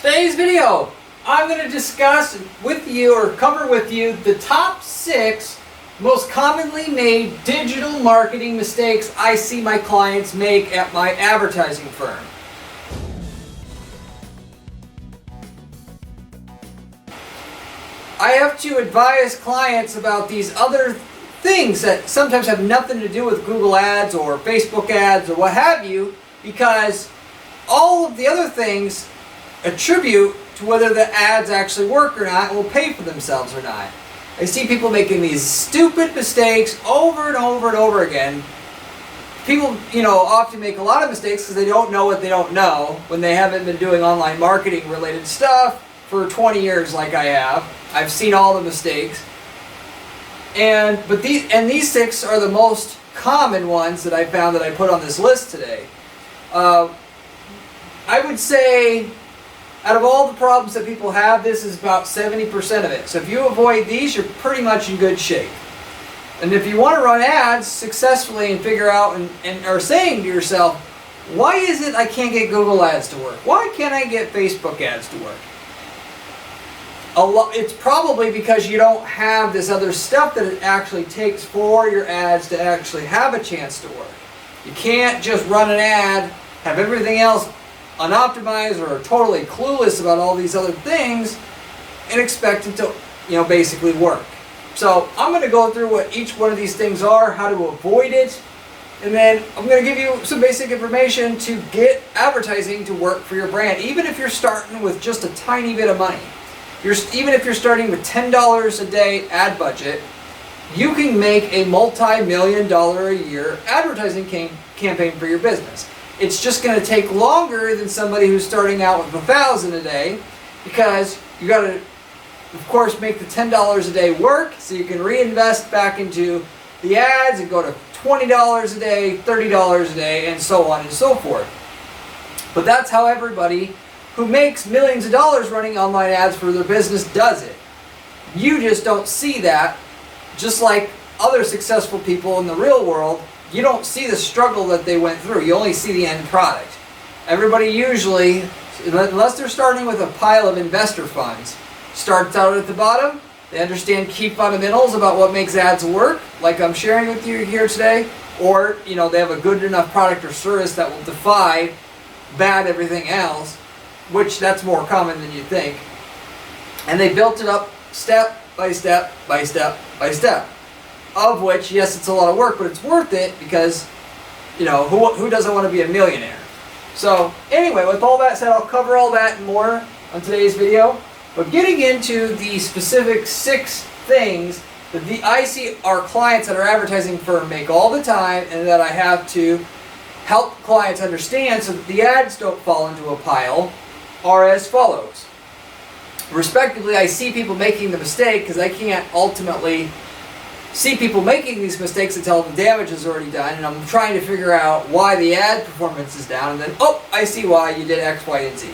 Today's video, I'm going to discuss with you or cover with you the top 6 most commonly made digital marketing mistakes I see my clients make at my advertising firm. I have to advise clients about these other things that sometimes have nothing to do with Google ads or Facebook ads or what have you, because all of the other things attribute to whether the ads actually work or not and will pay for themselves or not. I see people making these stupid mistakes over and over and over again. People, often make a lot of mistakes because they don't know what they don't know when they haven't been doing online marketing related stuff for 20 years like I have. I've seen all the mistakes. But these 6 are the most common ones that I found that I put on this list today. I would say out of all the problems that people have, this is about 70% of it. So if you avoid these, you're pretty much in good shape. And if you want to run ads successfully and figure out and are saying to yourself, why is it I can't get Google ads to work? Why can't I get Facebook ads to work? It's probably because you don't have this other stuff that it actually takes for your ads to actually have a chance to work. You can't just run an ad, have everything else unoptimized or totally clueless about all these other things and expect it to, basically work. So I'm going to go through what each one of these things are, how to avoid it, and then I'm going to give you some basic information to get advertising to work for your brand, even if you're starting with just a tiny bit of money. Even if you're starting with $10 a day ad budget, you can make a multi-million-dollar a year advertising campaign for your business. It's just going to take longer than somebody who's starting out with $1,000 a day, because you got to, of course, make the $10 a day work so you can reinvest back into the ads and go to $20 a day, $30 a day, and so on and so forth. But that's how everybody who makes millions of dollars running online ads for their business does it. You just don't see that. Just like other successful people in the real world, you don't see the struggle that they went through. You only see the end product. Everybody usually, unless they're starting with a pile of investor funds, starts out at the bottom. They understand key fundamentals about what makes ads work, like I'm sharing with you here today, or they have a good enough product or service that will defy bad everything else, which that's more common than you think. And they built it up step by step by step by step. Of which, yes, it's a lot of work, but it's worth it because, who doesn't want to be a millionaire? So, anyway, with all that said, I'll cover all that and more on today's video. But getting into the specific 6 things that I see our clients at our advertising firm make all the time and that I have to help clients understand so that the ads don't fall into a pile are as follows. Respectively, I see people making the mistake because I can't ultimately see people making these mistakes until the damage is already done, and I'm trying to figure out why the ad performance is down, and then, I see why you did X, Y, and Z.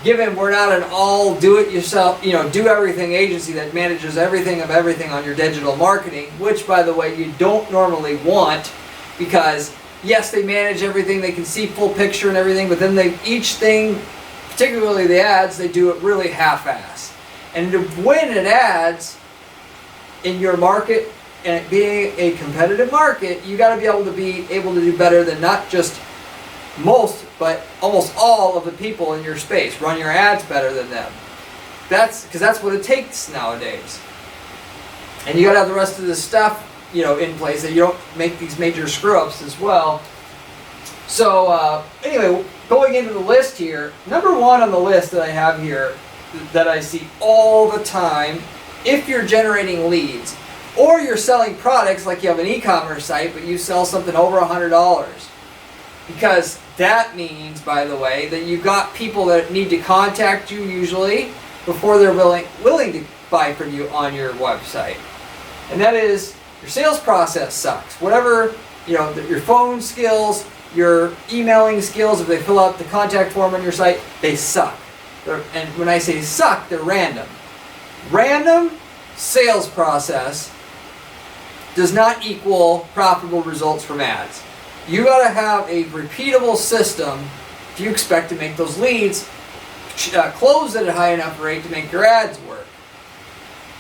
Given we're not an all do-it-yourself, do-everything agency that manages everything of everything on your digital marketing, which, by the way, you don't normally want, because, yes, they manage everything, they can see full picture and everything, but then each thing, particularly the ads, they do it really half-assed. And to win at ads in your market, and it being a competitive market, you got to be able to do better than not just most, but almost all of the people in your space. Run your ads better than them. That's what it takes nowadays. And you got to have the rest of this stuff, in place, that you don't make these major screw-ups as well. So anyway, going into the list here, number 1 on the list that I have here that I see all the time, if you're generating leads or you're selling products, like you have an e-commerce site but you sell something over $100, because that means, by the way, that you've got people that need to contact you usually before they're willing to buy from you on your website. And that is, your sales process sucks. Whatever, your phone skills, your emailing skills, if they fill out the contact form on your site, they suck. And when I say suck, they're random. Random sales process does not equal profitable results from ads. You got to have a repeatable system if you expect to make those leads close at a high enough rate to make your ads work.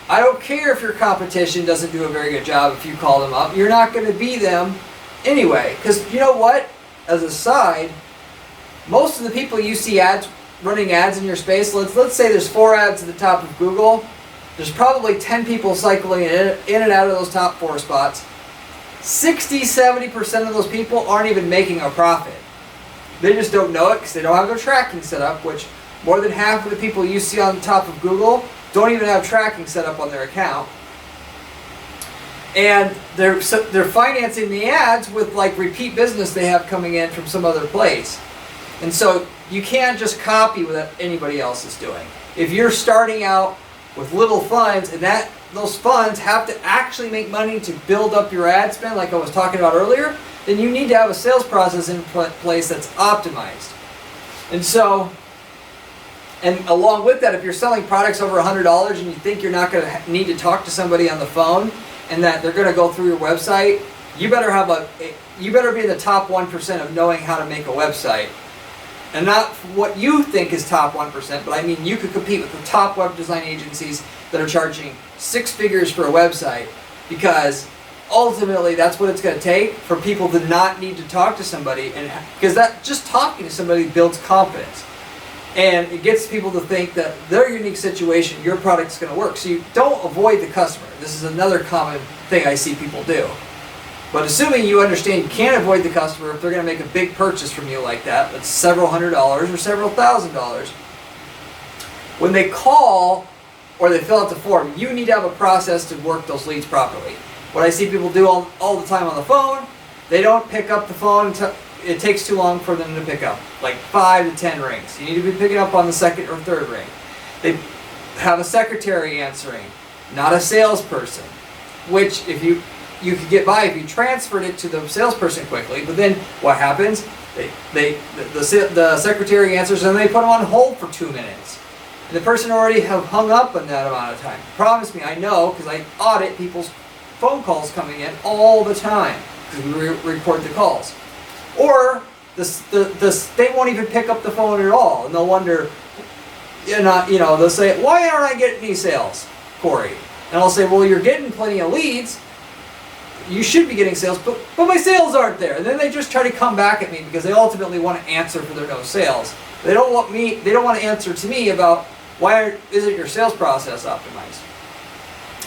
I don't care if your competition doesn't do a very good job if you call them up. You're not going to be them anyway. Because you know what? As a side, most of the people you see running ads in your space, let's say there's 4 ads at the top of Google. There's probably 10 people cycling in and out of those top 4 spots. 60-70% of those people aren't even making a profit. They just don't know it because they don't have their tracking set up, which more than half of the people you see on the top of Google don't even have tracking set up on their account. And they're financing the ads with like repeat business they have coming in from some other place. And so you can't just copy what anybody else is doing. If you're starting out with little funds and those funds have to actually make money to build up your ad spend like I was talking about earlier, then you need to have a sales process in place that's optimized. And along with that, if you're selling products over $100 and you think you're not going to need to talk to somebody on the phone and that they're going to go through your website, you better be in the top 1% of knowing how to make a website. And not what you think is top 1%, but I mean you could compete with the top web design agencies that are charging 6 figures for a website, because ultimately that's what it's going to take for people to not need to talk to somebody, and because that just talking to somebody builds confidence. And it gets people to think that their unique situation, your product's going to work. So you don't avoid the customer. This is another common thing I see people do. But assuming you understand you can't avoid the customer if they're going to make a big purchase from you like that, that's several $100s or several $1,000s. When they call or they fill out the form, you need to have a process to work those leads properly. What I see people do all the time on the phone, they don't pick up the phone until it takes too long for them to pick up, like 5 to 10 rings. You need to be picking up on the 2nd or 3rd ring. They have a secretary answering, not a salesperson, which if you could get by if you transferred it to the salesperson quickly. But then what happens? The secretary answers and they put them on hold for 2 minutes. And the person already have hung up in that amount of time. Promise me, I know, because I audit people's phone calls coming in all the time because we record the calls. Or they won't even pick up the phone at all, and they'll wonder, they'll say, why aren't I getting any sales, Corey? And I'll say, well, you're getting plenty of leads. You should be getting sales, but my sales aren't there. And then they just try to come back at me because they ultimately want to answer for their no sales. They don't want to answer to me about why isn't your sales process optimized.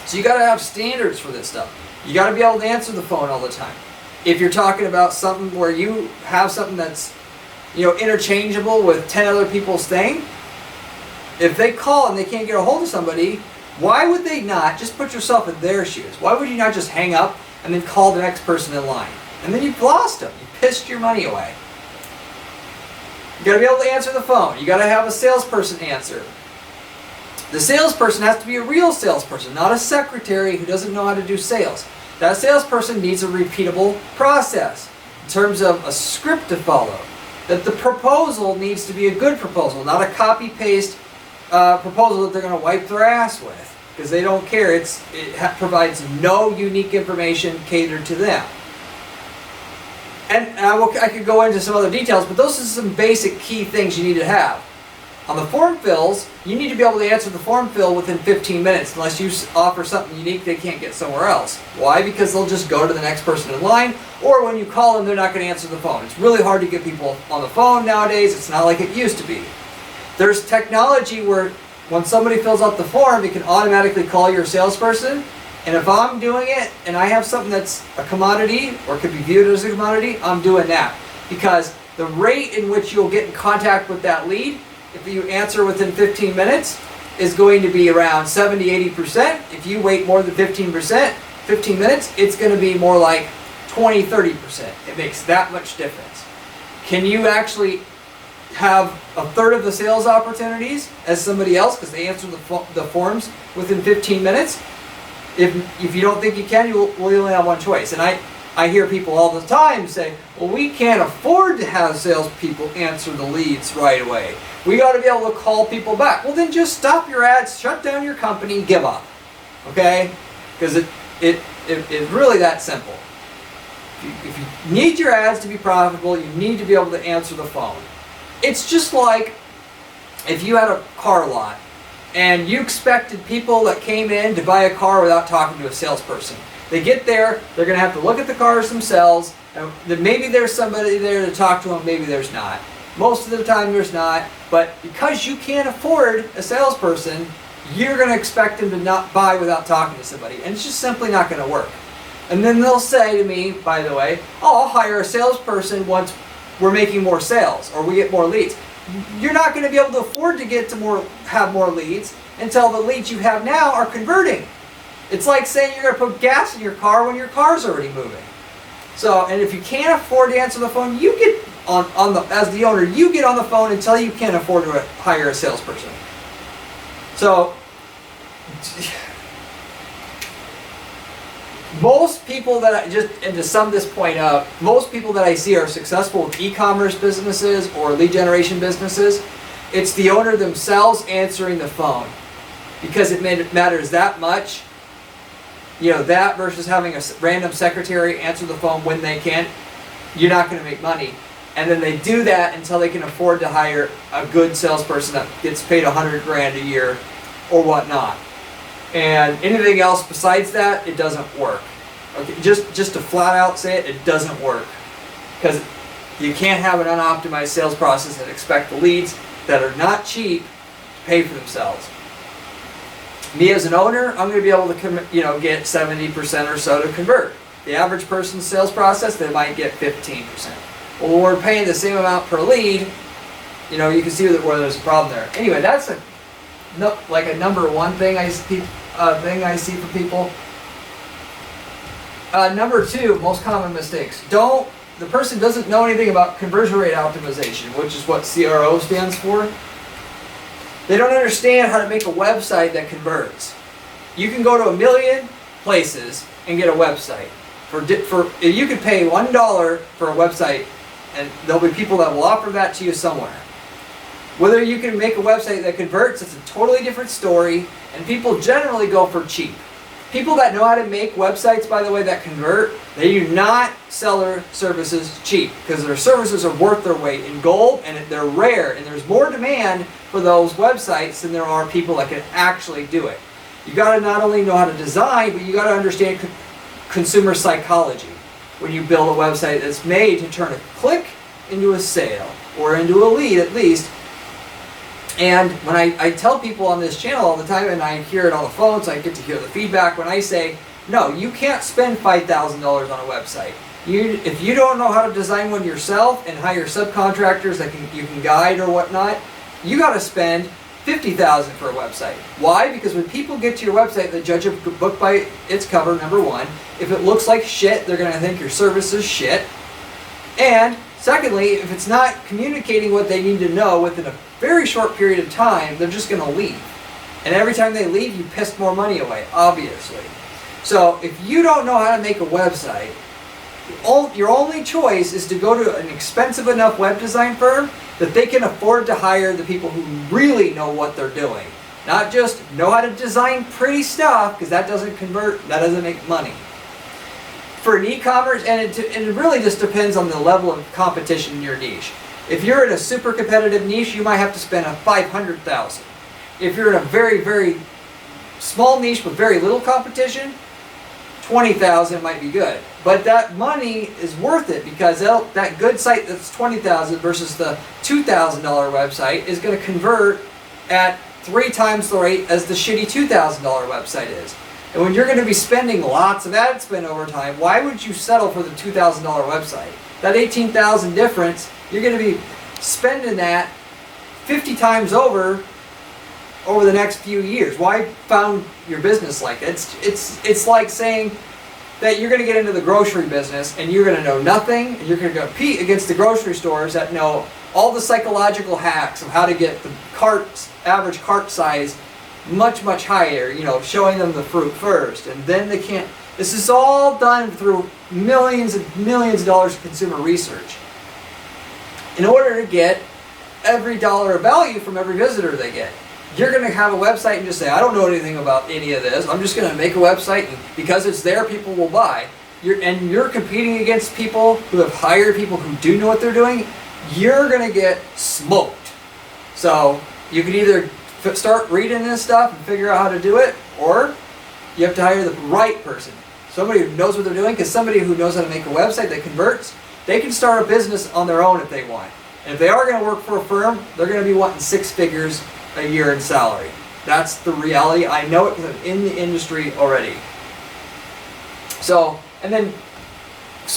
So you got to have standards for this stuff. You got to be able to answer the phone all the time. If you're talking about something where you have something that's, interchangeable with 10 other people's thing, if they call and they can't get a hold of somebody, why would they not just put yourself in their shoes? Why would you not just hang up and then call the next person in line? And then you've lost them. You pissed your money away. You got to be able to answer the phone. You got to have a salesperson answer. The salesperson has to be a real salesperson, not a secretary who doesn't know how to do sales. That salesperson needs a repeatable process in terms of a script to follow. That the proposal needs to be a good proposal, not a copy-paste proposal that they're going to wipe their ass with, because they don't care. It provides no unique information catered to them. And I could go into some other details, but those are some basic key things you need to have. On the form fills, you need to be able to answer the form fill within 15 minutes unless you offer something unique they can't get somewhere else. Why? Because they'll just go to the next person in line, or when you call them, they're not going to answer the phone. It's really hard to get people on the phone nowadays. It's not like it used to be. There's technology where when somebody fills out the form, it can automatically call your salesperson. And if I'm doing it and I have something that's a commodity or could be viewed as a commodity, I'm doing that. Because the rate in which you'll get in contact with that lead, if you answer within 15 minutes, is going to be around 70-80%. If you wait more than 15 minutes, it's going to be more like 20-30%. It makes that much difference. Can you actually have a third of the sales opportunities as somebody else because they answer the forms within 15 minutes? If you don't think you can, you only have one choice. And I hear people all the time say, well, we can't afford to have salespeople answer the leads right away. We got to be able to call people back. Well, then just stop your ads, shut down your company, give up. Okay? Because it's really that simple. If you need your ads to be profitable, you need to be able to answer the phone. It's just like if you had a car lot and you expected people that came in to buy a car without talking to a salesperson. They get there, they're going to have to look at the cars themselves, and maybe there's somebody there to talk to them, maybe there's not. Most of the time there's not, but because you can't afford a salesperson, you're going to expect them to not buy without talking to somebody, and it's just simply not going to work. And then they'll say to me, by the way, oh, I'll hire a salesperson once we're making more sales or we get more leads. You're not going to be able to afford to have more leads until the leads you have now are converting. It's like saying you're going to put gas in your car when your car's already moving. So, and if you can't afford to answer the phone, you get as the owner, you get on the phone until you can't afford to hire a salesperson. So, most people that and to sum this point up, most people that I see are successful with e-commerce businesses or lead generation businesses. It's the owner themselves answering the phone, because it matters that much. You know, that versus having a random secretary answer the phone when they can, you're not going to make money. And then they do that until they can afford to hire a good salesperson that gets paid $100,000 a year or whatnot. And anything else besides that, it doesn't work. Okay, just to flat out say it, it doesn't work. Because you can't have an unoptimized sales process and expect the leads that are not cheap to pay for themselves. Me as an owner, I'm going to be able to get 70% or so to convert. The average person's sales process, they might get 15%. Well, when we're paying the same amount per lead, you can see where there's a problem there. Anyway, that's a number one thing I see for people. Number two, most common mistakes. The person doesn't know anything about conversion rate optimization, which is what CRO stands for. They don't understand how to make a website that converts. You can go to 1 million places and get a website. You could pay $1 for a website, and there'll be people that will offer that to you somewhere. Whether you can make a website that converts, it's a totally different story, and people generally go for cheap. People that know how to make websites, by the way, that convert, they do not sell their services cheap, because their services are worth their weight in gold, and they're rare, and there's more demand for those websites than there are people that can actually do it. You got to not only know how to design, but you got to understand consumer psychology when you build a website that's made to turn a click into a sale, or into a lead at least. And when I tell people on this channel all the time, and I hear it on the phone, so I get to hear the feedback, when I say, no, you can't spend $5,000 on a website. If you don't know how to design one yourself and hire subcontractors that you can guide or whatnot, you got to spend $50,000 for a website. Why? Because when people get to your website, they judge a book by its cover, number one. If it looks like shit, they're going to think your service is shit. And secondly, if it's not communicating what they need to know within a very short period of time, they're just going to leave. And every time they leave, you pissed more money away, obviously. So if you don't know how to make a website, your only choice is to go to an expensive enough web design firm that they can afford to hire the people who really know what they're doing. Not just know how to design pretty stuff, because that doesn't convert, that doesn't make money. For an e-commerce, and it really just depends on the level of competition in your niche. If you're in a super competitive niche, you might have to spend $500,000. If you're in a very, very small niche with very little competition, $20,000 might be good. But that money is worth it, because that good site that's $20,000 versus the $2,000 website is going to convert at 3 times the rate as the shitty $2,000 website is. And when you're going to be spending lots of ad spend over time, why would you settle for the $2,000 website? That $18,000 difference, you're going to be spending that 50 times over the next few years. Why found your business like that? It's like saying that you're going to get into the grocery business and you're going to know nothing, and you're going to compete against the grocery stores that know all the psychological hacks of how to get the average cart size much, much higher, showing them the fruit first, and then they can't. This is all done through millions and millions of dollars of consumer research in order to get every dollar of value from every visitor they get. You're going to have a website and just say, I don't know anything about any of this. I'm just going to make a website, and because it's there, people will buy. You're competing against people who have hired people who do know what they're doing. you're going to get smoked. So you can either start reading this stuff and figure out how to do it, or you have to hire the right person. Somebody who knows what they're doing, because somebody who knows how to make a website that converts, they can start a business on their own if they want. And if they are going to work for a firm, they're going to be wanting 6 figures a year in salary. That's the reality. I know it because I'm in the industry already. So, and then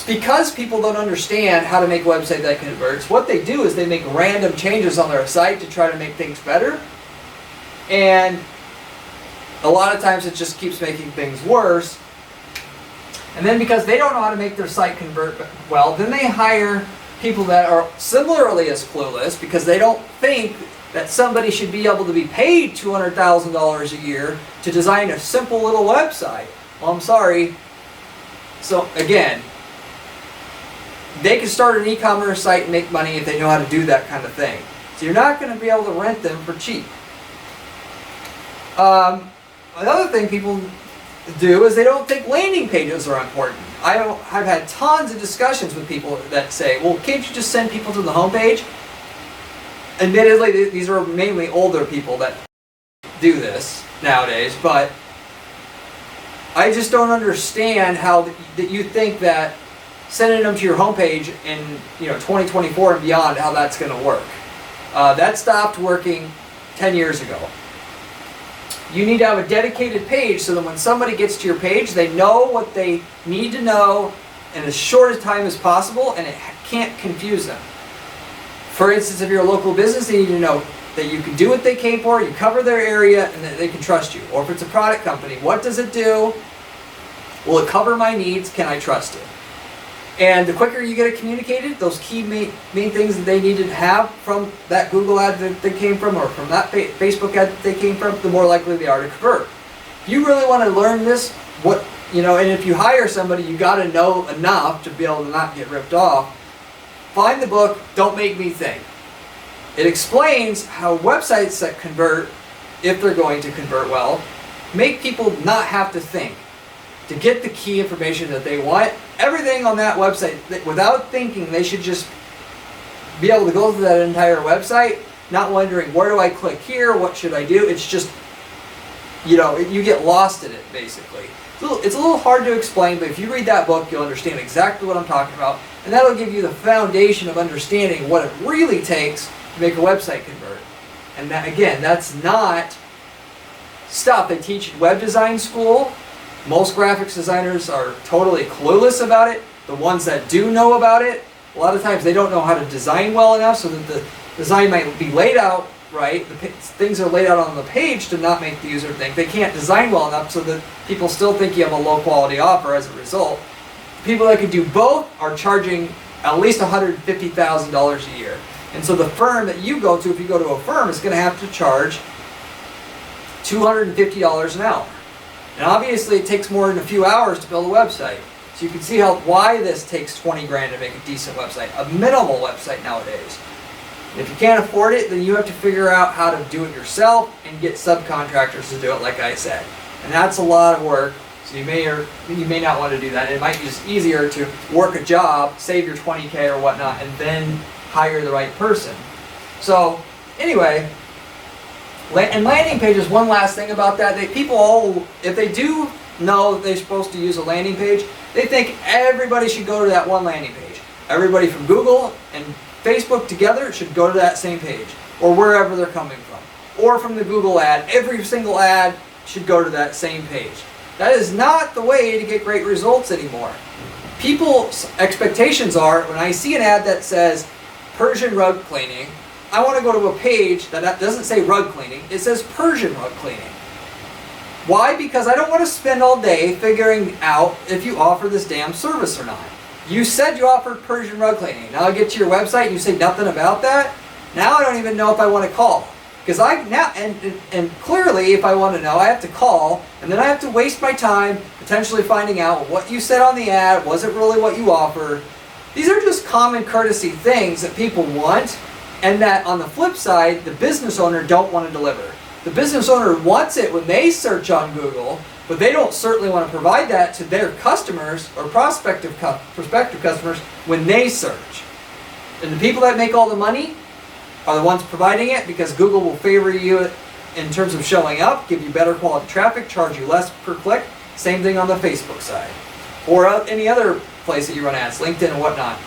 because people don't understand how to make a website that converts, what they do is they make random changes on their site to try to make things better. And a lot of times it just keeps making things worse. And then because they don't know how to make their site convert well, then they hire people that are similarly as clueless, because they don't think that somebody should be able to be paid $200,000 a year to design a simple little website. Well, I'm sorry. So again, they can start an e-commerce site and make money if they know how to do that kind of thing. So you're not going to be able to rent them for cheap. Another thing people do is they don't think landing pages are important. I've had tons of discussions with people that say, well, can't you just send people to the homepage? Admittedly, these are mainly older people that do this nowadays, but I just don't understand how that you think that sending them to your homepage in 2024 and beyond, how that's going to work. That stopped working 10 years ago. You need to have a dedicated page so that when somebody gets to your page, they know what they need to know in as short a time as possible, and it can't confuse them. For instance, if you're a local business, they need to know that you can do what they came for, you cover their area, and that they can trust you. Or if it's a product company, what does it do? Will it cover my needs? Can I trust it? And the quicker you get it communicated, those key main things that they need to have from that Google ad that they came from, or from that Facebook ad that they came from, the more likely they are to convert. If you really want to learn this, and if you hire somebody, you got to know enough to be able to not get ripped off. Find the book, Don't Make Me Think. It explains how websites that convert, if they're going to convert well, make people not have to think. To get the key information that they want, everything on that website, without thinking, they should just be able to go through that entire website, not wondering, where do I click here, what should I do? It's just, you get lost in it, basically. It's a little hard to explain, but if you read that book, you'll understand exactly what I'm talking about, and that'll give you the foundation of understanding what it really takes to make a website convert. And that, again, that's not stuff they teach in web design school. Most graphics designers are totally clueless about it. The ones that do know about it, a lot of times they don't know how to design well enough so that the design might be laid out right. Things are laid out on the page to not make the user think. They can't design well enough so that people still think you have a low quality offer as a result. People that can do both are charging at least $150,000 a year. And so the firm that you go to, if you go to a firm, is going to have to charge $250 an hour. And obviously it takes more than a few hours to build a website. So you can see why this takes 20 grand to make a decent website, a minimal website nowadays. And if you can't afford it, then you have to figure out how to do it yourself and get subcontractors to do it, like I said. And that's a lot of work, so you may not want to do that. It might be just easier to work a job, save your 20K or whatnot, and then hire the right person. So anyway, and landing pages, one last thing about that, if they do know that they're supposed to use a landing page, they think everybody should go to that one landing page. Everybody from Google and Facebook together should go to that same page, or wherever they're coming from. Or from the Google ad, every single ad should go to that same page. That is not the way to get great results anymore. People's expectations are, when I see an ad that says Persian rug cleaning, I want to go to a page that doesn't say rug cleaning, it says Persian rug cleaning. Why? Because I don't want to spend all day figuring out if you offer this damn service or not. You said you offered Persian rug cleaning. Now I get to your website and you say nothing about that. Now I don't even know if I want to call. Because and clearly if I want to know, I have to call, and then I have to waste my time potentially finding out what you said on the ad, was it really what you offered. These are just common courtesy things that people want, and that on the flip side, the business owner don't want to deliver. The business owner wants it when they search on Google, but they don't certainly want to provide that to their customers or prospective customers when they search. And the people that make all the money are the ones providing it, because Google will favor you in terms of showing up, give you better quality traffic, charge you less per click. Same thing on the Facebook side. Or any other place that you run ads, LinkedIn and whatnot.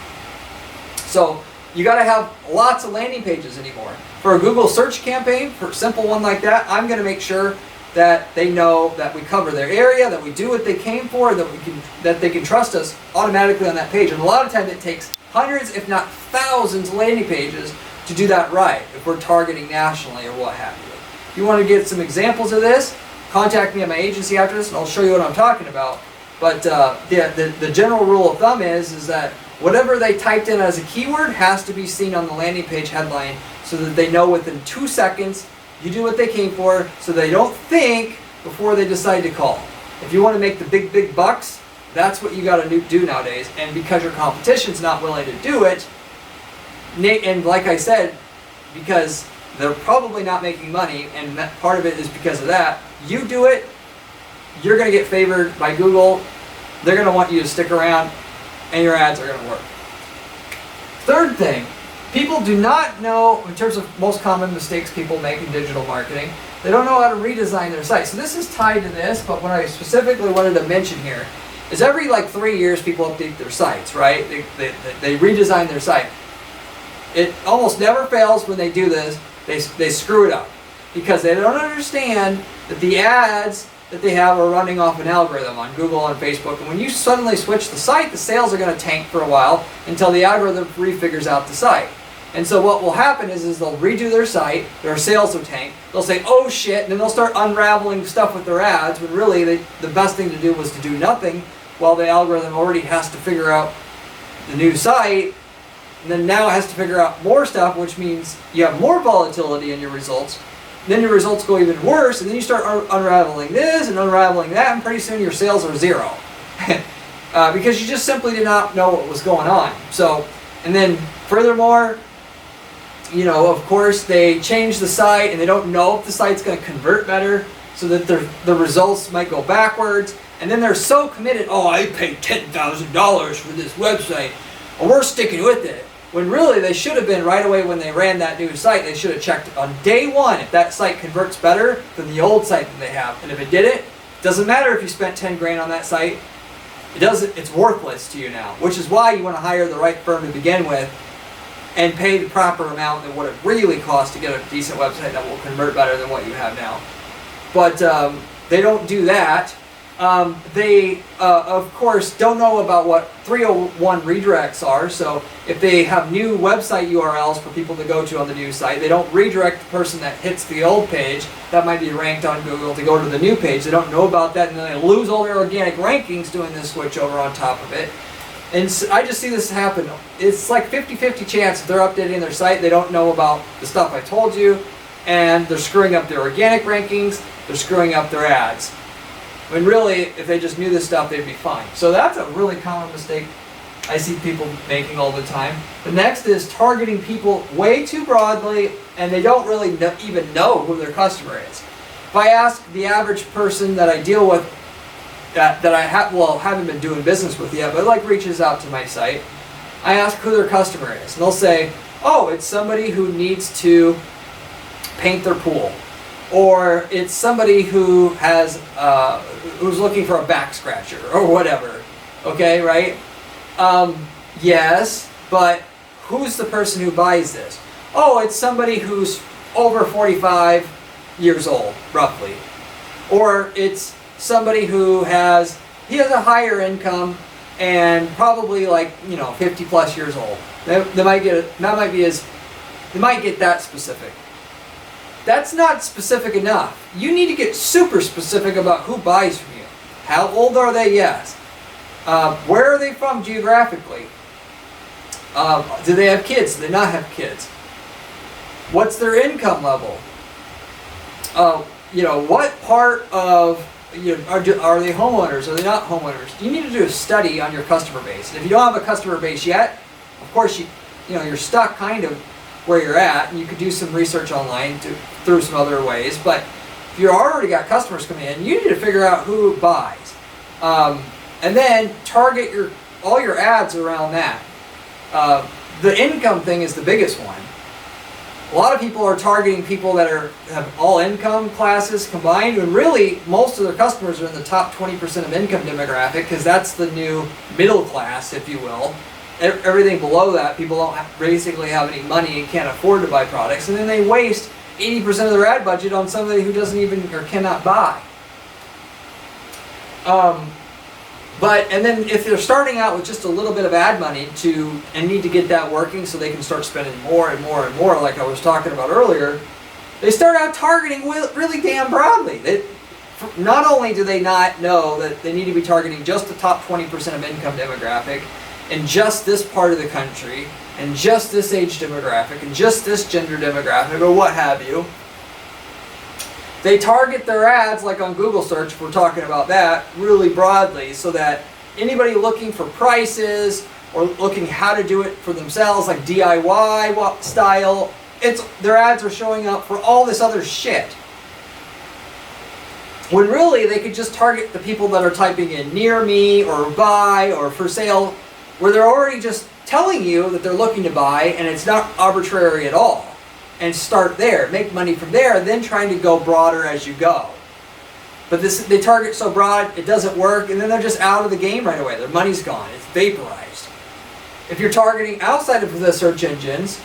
So you got to have lots of landing pages anymore. For a Google search campaign, for a simple one like that, I'm going to make sure that they know that we cover their area, that we do what they came for, that they can trust us automatically on that page. And a lot of times it takes hundreds, if not thousands, of landing pages to do that right, if we're targeting nationally or what have you. If you want to get some examples of this, contact me at my agency after this and I'll show you what I'm talking about. But the general rule of thumb is that whatever they typed in as a keyword has to be seen on the landing page headline, so that they know within 2 seconds you do what they came for, so they don't think before they decide to call. If you want to make the big bucks, that's what you got to do nowadays. And because your competition's not willing to do it, and like I said, because they're probably not making money, and that part of it is because of that, you do it, you're going to get favored by Google. They're going to want you to stick around, and your ads are going to work. Third thing, people do not know, in terms of most common mistakes people make in digital marketing, they don't know how to redesign their site. So this is tied to this, but what I specifically wanted to mention here is every 3 years people update their sites, right? They redesign their site. It almost never fails when they do this. They screw it up because they don't understand that the ads that they have are running off an algorithm on Google and Facebook. And when you suddenly switch the site, the sales are going to tank for a while until the algorithm refigures out the site. And so what will happen is they'll redo their site, their sales will tank, they'll say, oh shit, and then they'll start unraveling stuff with their ads, when really the best thing to do was to do nothing while the algorithm already has to figure out the new site. And then now it has to figure out more stuff, which means you have more volatility in your results. Then your results go even worse, and then you start unraveling this and unraveling that, and pretty soon your sales are zero. Because you just simply did not know what was going on. So, and then furthermore, of course, they change the site and they don't know if the site's going to convert better, so that the results might go backwards. And then they're so committed, oh, I paid $10,000 for this website, and we're sticking with it. When really they should have been right away when they ran that new site, they should have checked on day one if that site converts better than the old site that they have. And if it didn't, it doesn't matter if you spent 10 grand on that site. It's worthless to you now, which is why you want to hire the right firm to begin with and pay the proper amount than what it really costs to get a decent website that will convert better than what you have now. But they don't do that. They, of course, don't know about what 301 redirects are. So if they have new website URLs for people to go to on the new site, they don't redirect the person that hits the old page that might be ranked on Google to go to the new page. They don't know about that, and then they lose all their organic rankings doing this switch over on top of it. And so I just see this happen. It's like 50-50 chance if they're updating their site, they don't know about the stuff I told you, and they're screwing up their organic rankings, they're screwing up their ads. When really, if they just knew this stuff, they'd be fine. So that's a really common mistake I see people making all the time. The next is targeting people way too broadly, and they don't really even know who their customer is. If I ask the average person that I deal with, that I haven't been doing business with yet, but reaches out to my site, I ask who their customer is, and they'll say, oh, it's somebody who needs to paint their pool. Or it's somebody who has who's looking for a back scratcher or whatever. Okay, right? Yes, but who's the person who buys this? Oh, it's somebody who's over 45 years old, roughly. Or it's somebody who has a higher income and probably 50 plus years old. They might get that specific. That's not specific enough. You need to get super specific about who buys from you. How old are they? Yes. Where are they from geographically? Do they have kids? Do they not have kids? What's their income level? What part of are they homeowners? Are they not homeowners? You need to do a study on your customer base. And if you don't have a customer base yet, of course you're stuck kind of where you're at, and you could do some research online through some other ways. But if you've already got customers coming in, you need to figure out who buys, and then target all your ads around that. the income thing is the biggest one. A lot of people are targeting people that have all income classes combined, and really most of their customers are in the top 20% of income demographic, because that's the new middle class, if you will. Everything below that, people don't basically have any money and can't afford to buy products, and then they waste 80% of their ad budget on somebody who doesn't even or cannot buy. And then if they're starting out with just a little bit of ad money and need to get that working so they can start spending more and more and more, like I was talking about earlier, they start out targeting really damn broadly. Not only do they not know that they need to be targeting just the top 20% of income demographic, and just this part of the country, and just this age demographic, and just this gender demographic, or what have you. They target their ads, like on Google search, if we're talking about that, really broadly, so that anybody looking for prices or looking how to do it for themselves, like DIY style, their ads are showing up for all this other shit. When really they could just target the people that are typing in near me or buy or for sale, where they're already just telling you that they're looking to buy, and it's not arbitrary at all. And start there, make money from there, and then trying to go broader as you go. But they target so broad, it doesn't work, and then they're just out of the game right away. Their money's gone, it's vaporized. If you're targeting outside of the search engines,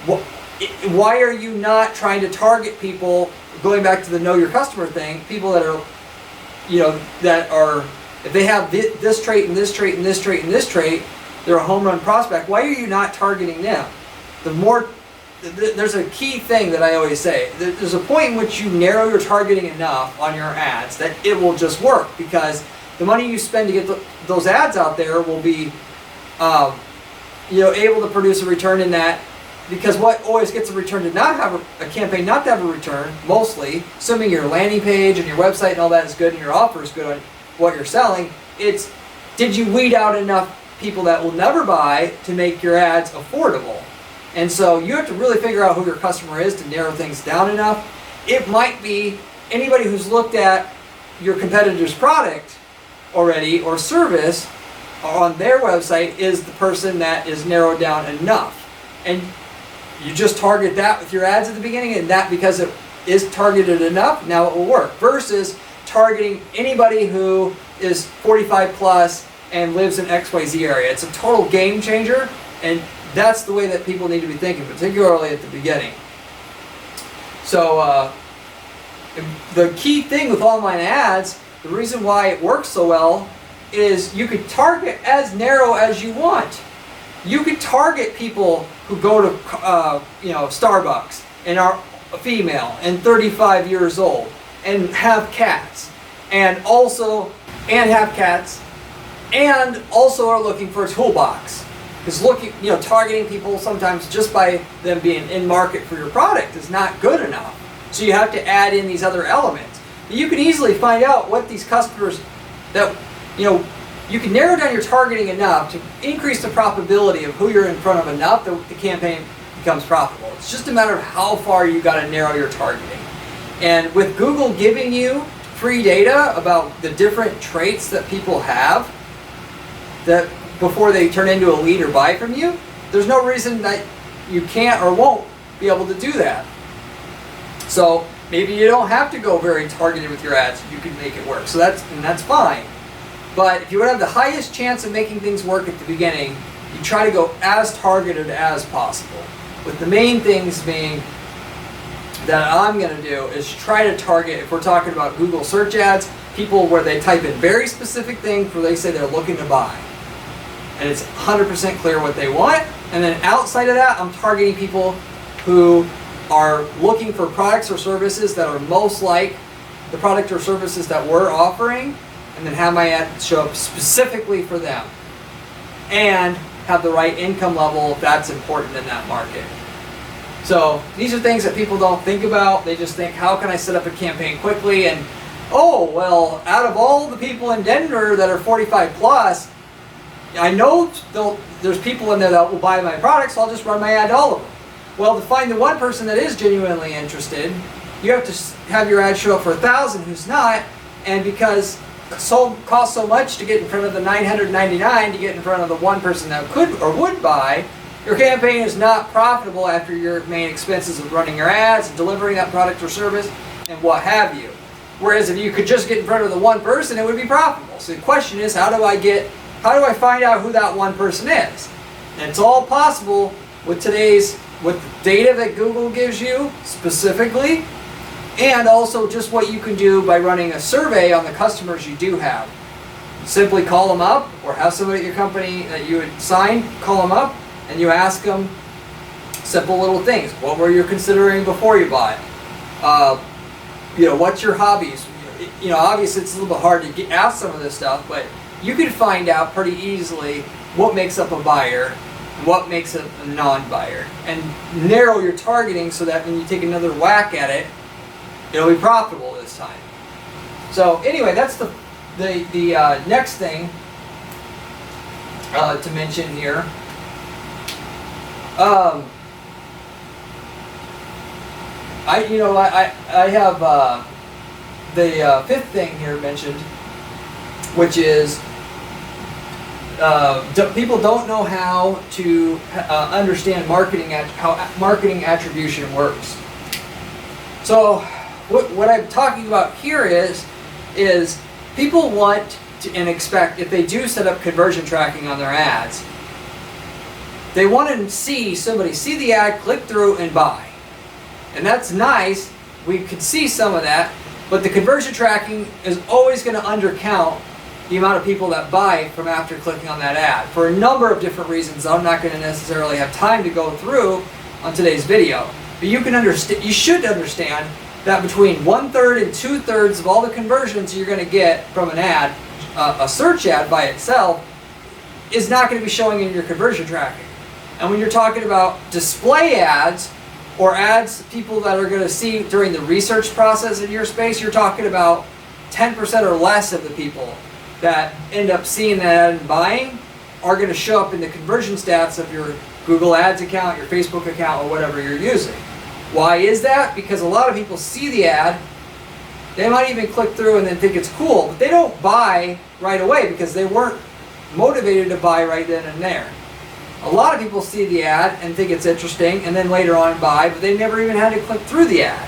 why are you not trying to target people, going back to the know your customer thing, people that are, if they have this trait and this trait and this trait and this trait, they're a home run prospect. Why are you not targeting them? There's a key thing that I always say. There's a point in which you narrow your targeting enough on your ads that it will just work, because the money you spend to get those ads out there will be able to produce a return in that. Because what always gets a return to not have a campaign not to have a return, mostly, assuming your landing page and your website and all that is good and your offer is good on what you're selling, it's did you weed out enough people that will never buy to make your ads affordable? And so you have to really figure out who your customer is to narrow things down enough. It might be anybody who's looked at your competitor's product already or service on their website is the person that is narrowed down enough. And you just target that with your ads at the beginning, and that, because it is targeted enough, now it will work. Versus targeting anybody who is 45 plus and lives in XYZ area. It's a total game changer, and that's the way that people need to be thinking, particularly at the beginning. So the key thing with online ads, the reason why it works so well, is you could target as narrow as you want. You could target people who go to Starbucks and are a female and 35 years old and have cats and also are looking for a toolbox. Because targeting people sometimes just by them being in market for your product is not good enough. So you have to add in these other elements. But you can easily find out what these customers that, you can narrow down your targeting enough to increase the probability of who you're in front of enough that the campaign becomes profitable. It's just a matter of how far you got to narrow your targeting. And with Google giving you free data about the different traits that people have, that before they turn into a lead or buy from you, there's no reason that you can't or won't be able to do that. So maybe you don't have to go very targeted with your ads. You can make it work. So that's fine. But if you would have the highest chance of making things work at the beginning, you try to go as targeted as possible. With the main things being that I'm going to do is try to target, if we're talking about Google search ads, people where they type in very specific things where they say they're looking to buy. And it's 100% clear what they want. And then outside of that, I'm targeting people who are looking for products or services that are most like the product or services that we're offering, and then have my ad show up specifically for them. And have the right income level if that's important in that market. So these are things that people don't think about. They just think, how can I set up a campaign quickly? And, oh, well, out of all the people in Denver that are 45 plus, I know there's people in there that will buy my products, so I'll just run my ad to all of them. Well, to find the one person that is genuinely interested, you have to have your ad show up for 1,000 who's not, and because it costs so much to get in front of the 999 to get in front of the one person that could or would buy, your campaign is not profitable after your main expenses of running your ads, delivering that product or service, and what have you. Whereas if you could just get in front of the one person, it would be profitable. So the question is, how do I find out who that one person is? And it's all possible with with the data that Google gives you specifically, and also just what you can do by running a survey on the customers you do have. Simply call them up, or have somebody at your company that you had signed call them up, and you ask them simple little things. What were you considering before you bought? What's your hobbies? Obviously it's a little bit hard to ask some of this stuff, but you can find out pretty easily what makes up a buyer and what makes a non-buyer, and narrow your targeting so that when you take another whack at it, it'll be profitable this time. So anyway, that's the next thing to mention here. I have the fifth thing here mentioned, which is people don't know how to understand how marketing attribution works. So what I'm talking about here is people want to and expect, if they do set up conversion tracking on their ads, they want to see somebody see the ad, click through, and buy. And that's nice. We could see some of that, but the conversion tracking is always going to undercount the amount of people that buy from after clicking on that ad for a number of different reasons I'm not going to necessarily have time to go through on today's video. But you should understand that between 1/3 and 2/3 of all the conversions you're going to get from an ad, a search ad by itself, is not going to be showing in your conversion tracking. And when you're talking about display ads, or ads people that are going to see during the research process in your space, you're talking about 10% or less of the people that end up seeing that ad and buying are going to show up in the conversion stats of your Google Ads account, your Facebook account, or whatever you're using. Why is that? Because a lot of people see the ad, they might even click through and then think it's cool, but they don't buy right away because they weren't motivated to buy right then and there. A lot of people see the ad and think it's interesting and then later on buy, but they never even had to click through the ad.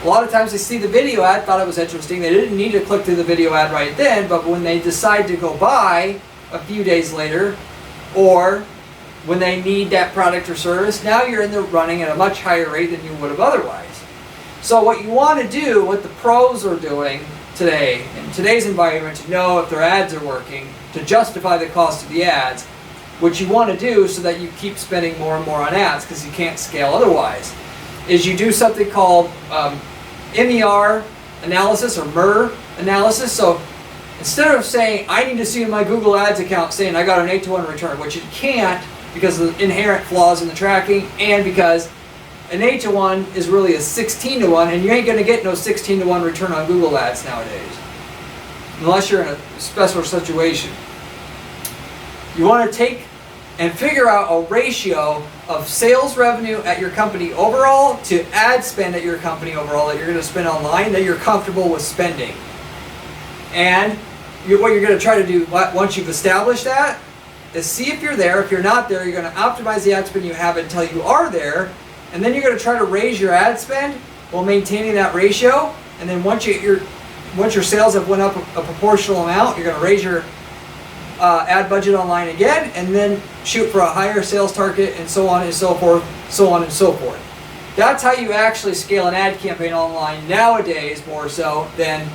A lot of times they see the video ad, thought it was interesting, they didn't need to click through the video ad right then, but when they decide to go buy a few days later, or when they need that product or service, now you're in there running at a much higher rate than you would have otherwise. So what you want to do, what the pros are doing today, in today's environment, to know if their ads are working, to justify the cost of the ads, what you want to do so that you keep spending more and more on ads because you can't scale otherwise, is you do something called MER analysis or MER analysis. So instead of saying, I need to see in my Google Ads account saying I got an 8-to-1 return, which you can't because of the inherent flaws in the tracking and because an 8-to-1 is really a 16-to-1 and you ain't going to get no 16-to-1 return on Google Ads nowadays unless you're in a special situation. You want to take and figure out a ratio of sales revenue at your company overall to ad spend at your company overall that you're going to spend online that you're comfortable with spending. And what you're going to try to do once you've established that is see if you're there. If you're not there, you're going to optimize the ad spend you have until you are there. And then you're going to try to raise your ad spend while maintaining that ratio. And then once your sales have went up a proportional amount, you're going to raise your ad budget online again, and then shoot for a higher sales target, and so on and so forth, so on and so forth. That's how you actually scale an ad campaign online nowadays, more so than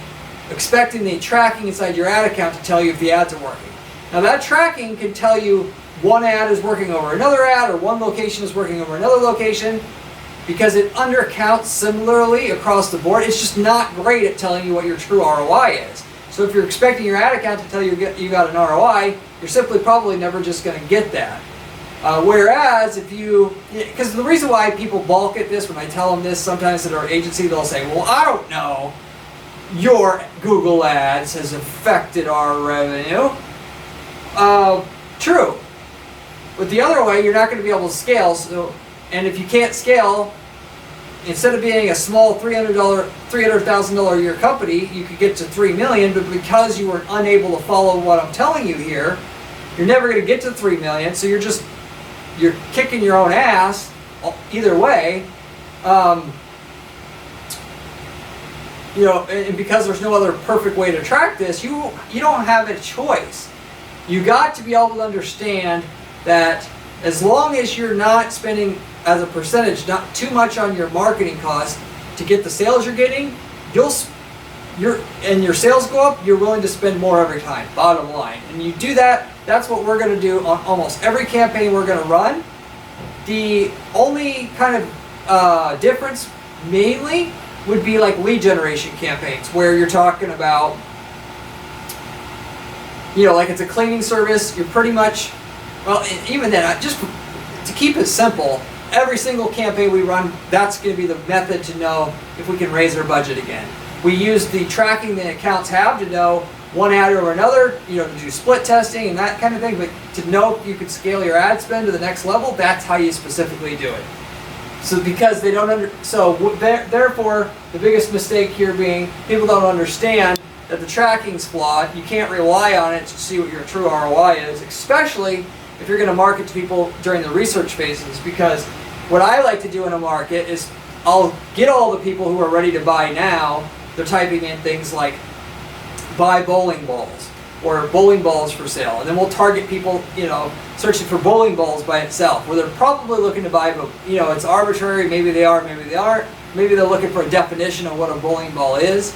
expecting the tracking inside your ad account to tell you if the ads are working. Now that tracking can tell you one ad is working over another ad, or one location is working over another location, because it undercounts similarly across the board. It's just not great at telling you what your true ROI is. So if you're expecting your ad account to tell you you got an ROI, you're simply probably never just going to get that. Whereas if because the reason why people balk at this, when I tell them this sometimes at our agency, they'll say, well, I don't know, your Google Ads has affected our revenue. True. But the other way, you're not going to be able to scale. And if you can't scale, instead of being a small $300,000 a year company, you could get to $3 million, but because you were unable to follow what I'm telling you here, you're never going to get to $3 million, so you're just you're kicking your own ass either way. You know, and because there's no other perfect way to track this, you don't have a choice. You got to be able to understand that as long as you're not spending as a percentage, not too much on your marketing cost to get the sales you're getting, and your sales go up, you're willing to spend more every time, bottom line. And you do that, that's what we're going to do on almost every campaign we're going to run. The only kind of difference mainly would be like lead generation campaigns, where you're talking about, you know, like it's a cleaning service, you're pretty much, well, even then, just to keep it simple, every single campaign we run, that's going to be the method to know if we can raise our budget again. We use the tracking the accounts have to know one ad over another, you know, to do split testing and that kind of thing, but to know if you could scale your ad spend to the next level, that's how you specifically do it. So because they don't therefore the biggest mistake here being people don't understand that the tracking's flawed. You can't rely on it to see what your true ROI is, especially if you're going to market to people during the research phases, because what I like to do in a market is I'll get all the people who are ready to buy now. They're typing in things like buy bowling balls or bowling balls for sale, and then we'll target people, you know, searching for bowling balls by itself, where they're probably looking to buy, but you know, it's arbitrary. Maybe they are, maybe they aren't. Maybe they're looking for a definition of what a bowling ball is.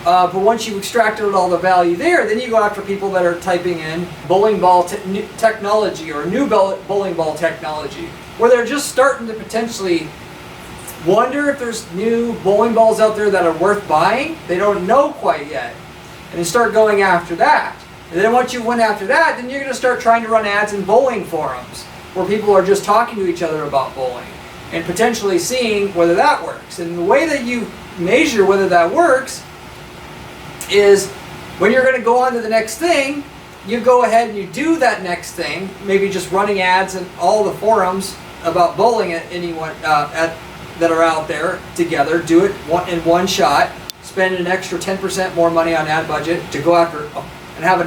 But once you've extracted all the value there, then you go after people that are typing in bowling ball technology or new bowling ball technology, where they're just starting to potentially wonder if there's new bowling balls out there that are worth buying. They don't know quite yet. And then start going after that. And then once you went after that, then you're going to start trying to run ads in bowling forums where people are just talking to each other about bowling and potentially seeing whether that works. And the way that you measure whether that works is when you're going to go on to the next thing, you go ahead and you do that next thing, maybe just running ads in all the forums about bowling at anyone that are out there together. Do it in one shot. Spend an extra 10% more money on ad budget to go after and have a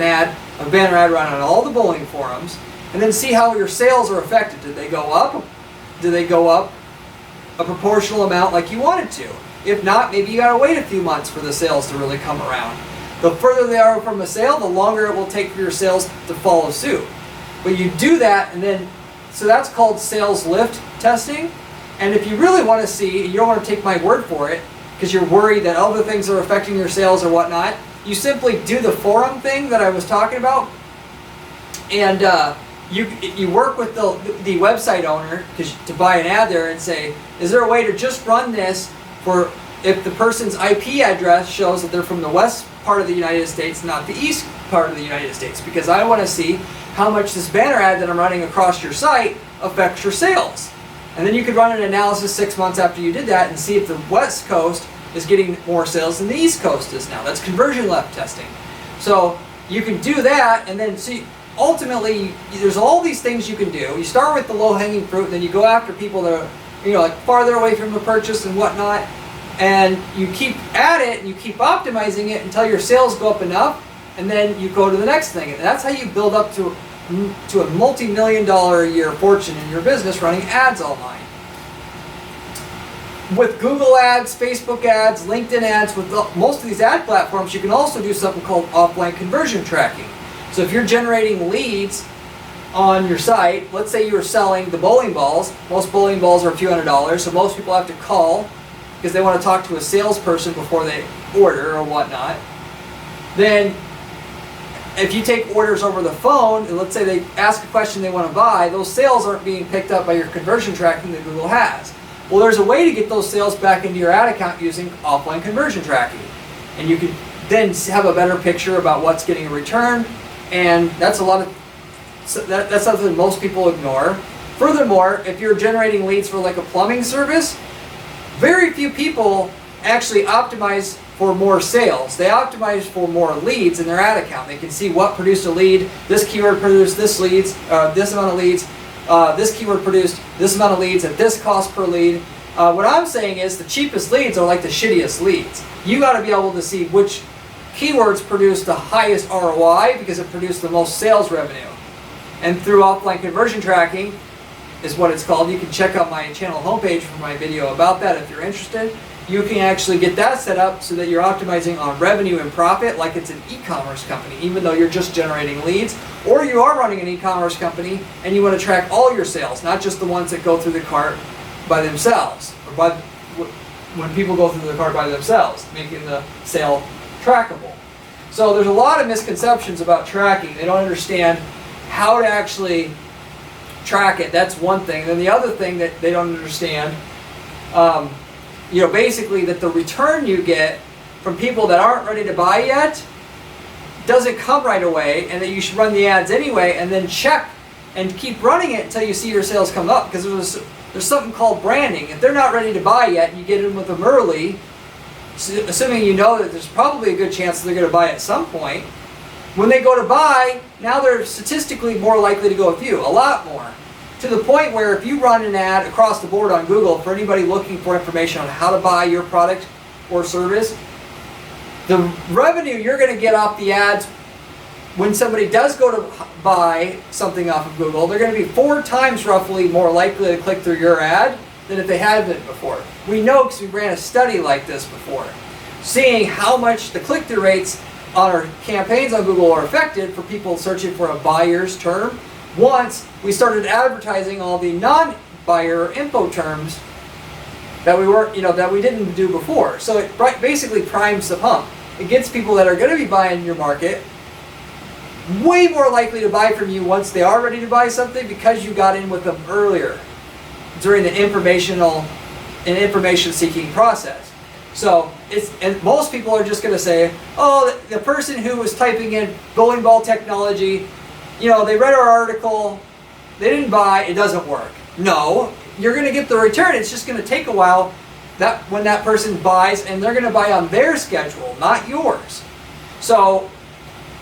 banner ad run on all the bowling forums, and then see how your sales are affected. Did they go up? Did they go up a proportional amount like you wanted to? If not, maybe you gotta wait a few months for the sales to really come around. The further they are from a sale, the longer it will take for your sales to follow suit. But you do that, and then, so that's called sales lift testing. And if you really want to see, you don't want to take my word for it, because you're worried that other things are affecting your sales or whatnot, you simply do the forum thing that I was talking about, and you work with the website owner to buy an ad there and say, is there a way to just run this for if the person's IP address shows that they're from the west part of the United States, not the east part of the United States, because I want to see how much this banner ad that I'm running across your site affects your sales. And then you could run an analysis 6 months after you did that and see if the West Coast is getting more sales than the East Coast is now. That's conversion lift testing. So you can do that, and then see, ultimately, there's all these things you can do. You start with the low-hanging fruit, and then you go after people that are, you know, like farther away from the purchase and whatnot, and you keep at it, and you keep optimizing it until your sales go up enough, and then you go to the next thing. And that's how you build up to a multi-million-dollar a year fortune in your business running ads online. With Google ads, Facebook ads, LinkedIn ads, with most of these ad platforms, you can also do something called offline conversion tracking. So if you're generating leads on your site, let's say you were selling the bowling balls. Most bowling balls are a few $100s, so most people have to call because they want to talk to a salesperson before they order or whatnot. Then if you take orders over the phone, and let's say they ask a question they want to buy, those sales aren't being picked up by your conversion tracking that Google has. Well, there's a way to get those sales back into your ad account using offline conversion tracking. And you can then have a better picture about what's getting a return, and that's that's something most people ignore. Furthermore, if you're generating leads for like a plumbing service, very few people actually optimize for more sales. They optimize for more leads in their ad account. They can see what produced a lead. This keyword produced this amount of leads. This keyword produced this amount of leads at this cost per lead. What I'm saying is the cheapest leads are like the shittiest leads. You got to be able to see which keywords produce the highest ROI because it produced the most sales revenue. And through offline conversion tracking, is what it's called. You can check out my channel homepage for my video about that if you're interested. You can actually get that set up so that you're optimizing on revenue and profit like it's an e-commerce company, even though you're just generating leads. Or you are running an e-commerce company and you want to track all your sales, not just the ones that go through the cart by themselves, or when people go through the cart by themselves, making the sale trackable. So there's a lot of misconceptions about tracking. They don't understand how to actually track it. That's one thing. And then the other thing that they don't understand, basically that the return you get from people that aren't ready to buy yet doesn't come right away, and that you should run the ads anyway and then check and keep running it until you see your sales come up, because there's something called branding. If they're not ready to buy yet, you get in with them early, assuming you know that there's probably a good chance that they're going to buy at some point. When they go to buy, now they're statistically more likely to go with you, a lot more. To the point where if you run an ad across the board on Google for anybody looking for information on how to buy your product or service, the revenue you're going to get off the ads when somebody does go to buy something off of Google, they're going to be 4 times roughly more likely to click through your ad than if they hadn't before. We know because we ran a study like this before, seeing how much the click-through rates on our campaigns on Google are affected for people searching for a buyer's term. Once we started advertising all the non-buyer info terms that we didn't do before. So it basically primes the pump. It gets people that are going to be buying your market way more likely to buy from you once they are ready to buy something, because you got in with them earlier during the information-seeking process. So and most people are just going to say, oh, the person who was typing in bowling ball technology, they read our article, they didn't buy, it doesn't work. No, you're going to get the return. It's just going to take a while when that person buys, and they're going to buy on their schedule, not yours. So,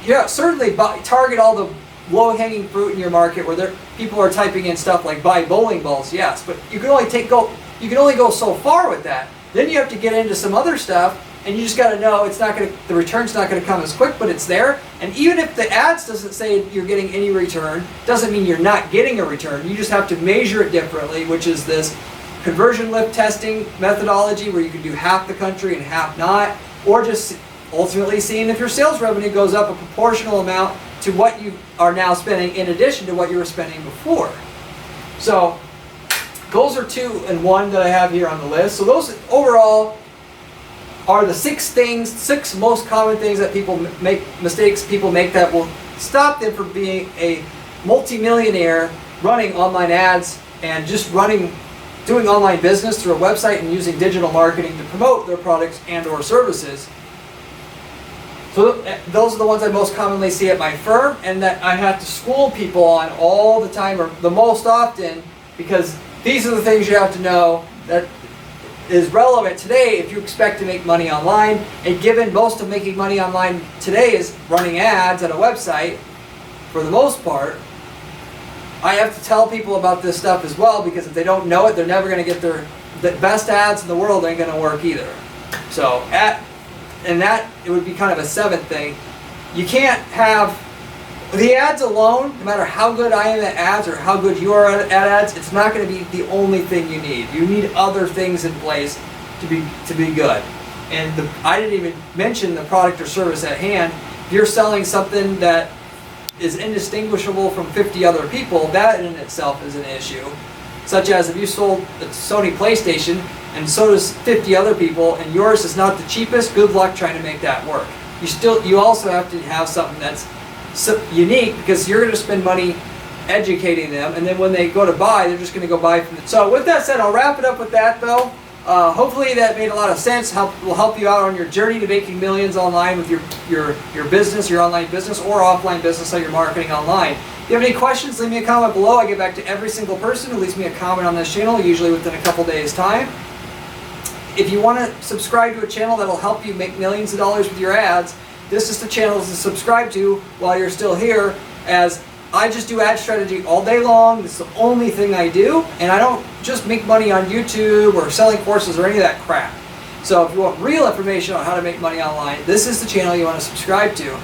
yeah, certainly target all the low-hanging fruit in your market where people are typing in stuff like buy bowling balls, yes, but you can only go so far with that. Then you have to get into some other stuff, and you just got to know the return's not going to come as quick, but it's there. And even if the ads doesn't say you're getting any return, doesn't mean you're not getting a return. You just have to measure it differently, which is this conversion lift testing methodology where you can do half the country and half not, or just ultimately seeing if your sales revenue goes up a proportional amount to what you are now spending in addition to what you were spending before. So goals are 2 and 1 that I have here on the list. So those overall are the 6 most common things that mistakes people make that will stop them from being a multimillionaire running online ads and just doing online business through a website and using digital marketing to promote their products and or services. So those are the ones I most commonly see at my firm, and that I have to school people on all the time, or the most often, because these are the things you have to know that is relevant today if you expect to make money online. And given most of making money online today is running ads at a website, for the most part, I have to tell people about this stuff as well, because if they don't know it, they're never going to get the best ads in the world ain't going to work either. So it would be kind of a 7th thing. You can't have the ads alone, no matter how good I am at ads or how good you are at ads, it's not going to be the only thing you need. You need other things in place to be good. And I didn't even mention the product or service at hand. If you're selling something that is indistinguishable from 50 other people, that in itself is an issue. Such as if you sold a Sony PlayStation and so does 50 other people, and yours is not the cheapest, good luck trying to make that work. You also have to have something that's unique, because you're going to spend money educating them, and then when they go to buy, they're just going to go buy from it. So with that said, I'll wrap it up with that though. Hopefully that made a lot of sense. Will help you out on your journey to making millions online with your business, your online business or offline business, so you're marketing online. If you have any questions, leave me a comment below. I get back to every single person who leaves me a comment on this channel, usually within a couple days' time. If you want to subscribe to a channel that'll help you make millions of dollars with your ads, this is the channel to subscribe to while you're still here, as I just do ad strategy all day long. It's the only thing I do, and I don't just make money on YouTube or selling courses or any of that crap. So if you want real information on how to make money online, this is the channel you want to subscribe to.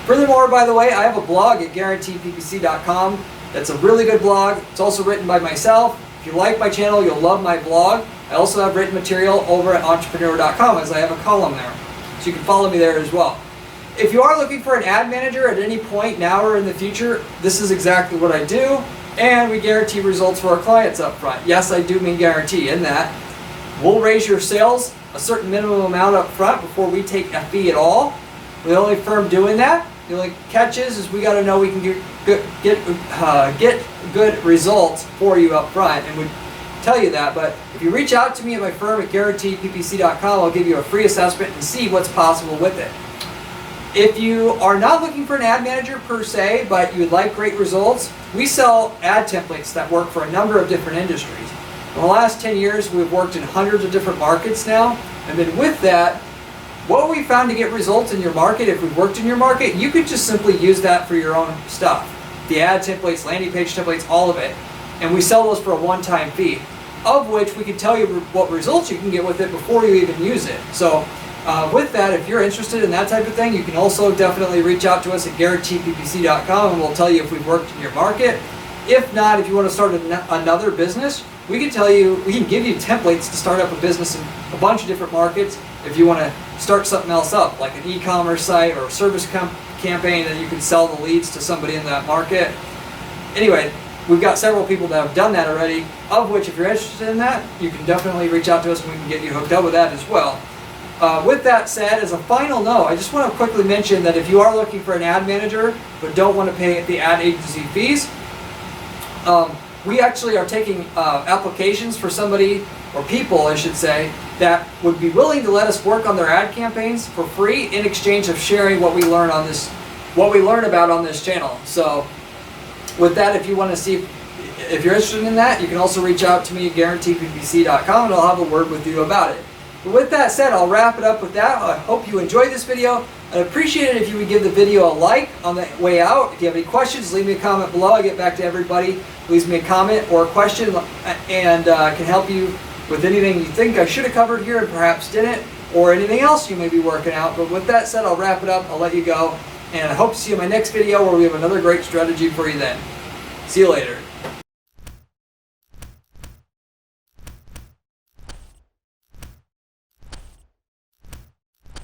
Furthermore, by the way, I have a blog at guaranteedppc.com That's a really good blog. It's also written by myself. If you like my channel, you'll love my blog. I also have written material over at entrepreneur.com, as I have a column there. So you can follow me there as well. If you are looking for an ad manager at any point now or in the future, this is exactly what I do. And we guarantee results for our clients up front. Yes, I do mean guarantee in that we'll raise your sales a certain minimum amount up front before we take a fee at all. We're the only firm doing that. The only catch is we got to know we can get good results for you up front, and we tell you that. But if you reach out to me at my firm at guaranteeppc.com, I'll give you a free assessment and see what's possible with it. If you are not looking for an ad manager per se, but you would like great results, we sell ad templates that work for a number of different industries. In the last 10 years, we've worked in hundreds of different markets now, and then with that, what we found to get results in your market, if we've worked in your market, you could just simply use that for your own stuff. The ad templates, landing page templates, all of it. And we sell those for a one-time fee, of which we can tell you what results you can get with it before you even use it. So with that, if you're interested in that type of thing, you can also definitely reach out to us at guaranteeppc.com, and we'll tell you if we've worked in your market. If not, if you want to start another business, we can give you templates to start up a business in a bunch of different markets. If you want to start something else up, like an e-commerce site or a service campaign, that you can sell the leads to somebody in that market. Anyway, we've got several people that have done that already, of which if you're interested in that, you can definitely reach out to us and we can get you hooked up with that as well. With that said, as a final note, I just want to quickly mention that if you are looking for an ad manager but don't want to pay the ad agency fees, we actually are taking applications for somebody, or people I should say, that would be willing to let us work on their ad campaigns for free in exchange of sharing what we learn about on this channel. So with that, if you want to see, if you're interested in that, you can also reach out to me at guaranteeppc.com and I'll have a word with you about it. But with that said, I'll wrap it up with that. I hope you enjoyed this video. I'd appreciate it if you would give the video a like on the way out. If you have any questions, leave me a comment below. I get back to everybody. Leave me a comment or a question, and can help you with anything you think I should have covered here and perhaps didn't, or anything else you may be working out. But with that said, I'll wrap it up. I'll let you go, and I hope to see you in my next video where we have another great strategy for you then. See you later.